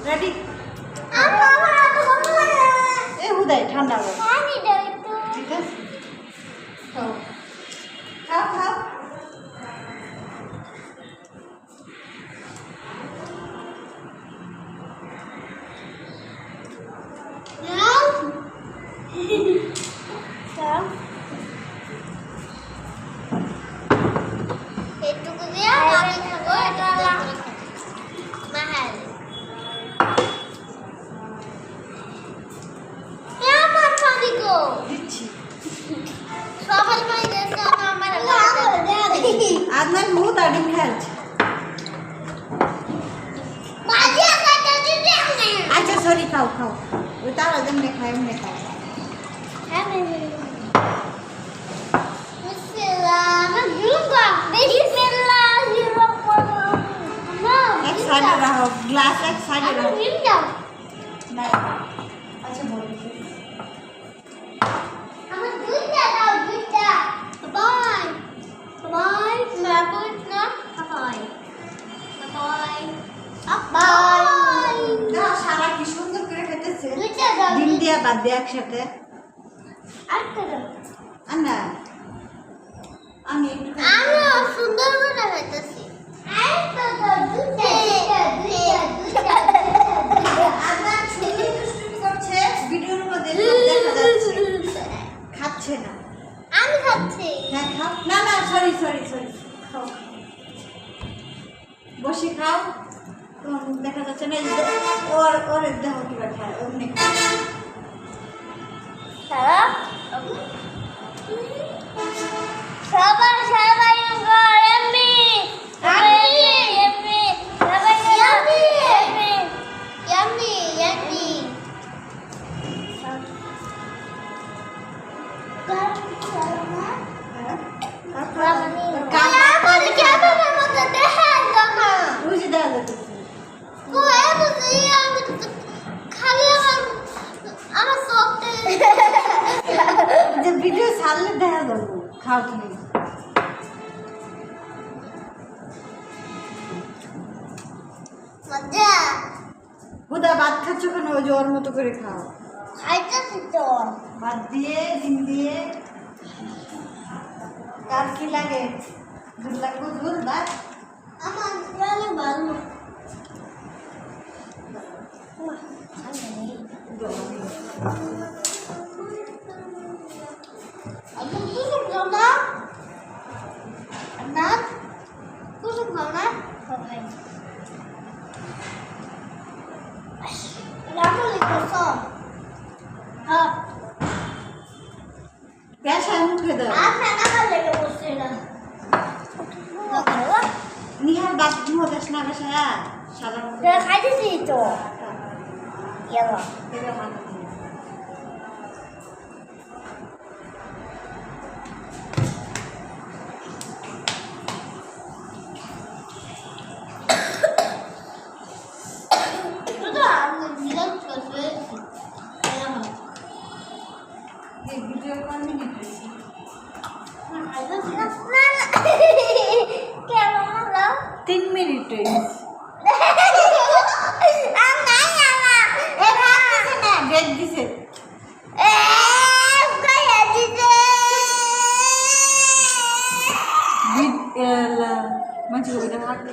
ready আমার এত গরম লাগে এ হুদাই ঠান্ডা হবে পানি দাও একটু ঠিক আছে খাও খাও খাও নাও দাও এটুকু দিয়ে আমি খাবো এটা মাহাল আমার পানি গো দিচ্ছি সবার পানি দিয়েছে আমার আদনান হুদা ডিম খেলছে বাজি কাটা দিতে আমি আচ্ছা সরি খাও খাও ওই তারা যেমনি খায় এমনি খাও এক সাইডে রাখো গ্লাস এক সাইডে রাখো না আচ্ছা বলো দেখো সারা কি সুন্দর করে খেতেছে ডিম দিয়া বাদ দিয়ে একসাথে আন্না আমি একটু সুন্দর করে খাইতেছি আদনান শুধু দুষ্টুমি করছে ভিডিওর মধ্যে লোক দেখা যাচ্ছে খাচ্ছে না আমি খাচ্ছি হ্যাঁ খাও না না সরি সরি সরি খাও বসে খাও তোমার মুখ দেখা যাচ্ছে না ওর ওর দেখো কি খায় অমনি সারা সবাই সবাই এমনি এমনি সবাই এমনি এমনি এমনি ভিডিও ছাড়লে দেখা যাবো খাও তুমি হুদা ভাত খাচ্ছ কেন ওই যে ওর মতো করে খাও ভাত দিয়ে ডিম দিয়ে কার কি লাগে দুধ লাগবে দুধ ভাত পেশায় মুখে দাও নিহার বাদ দিব দেশ না পেশায়া সাদা খাইতেছি তো ইয়াবা এটা মাথা ভিডিও কোন মিনিট হয়েছে কেমন হলো 3 মিনিট হয়েছে ডেট দিছে মাঝে ওইটা হাঁটতে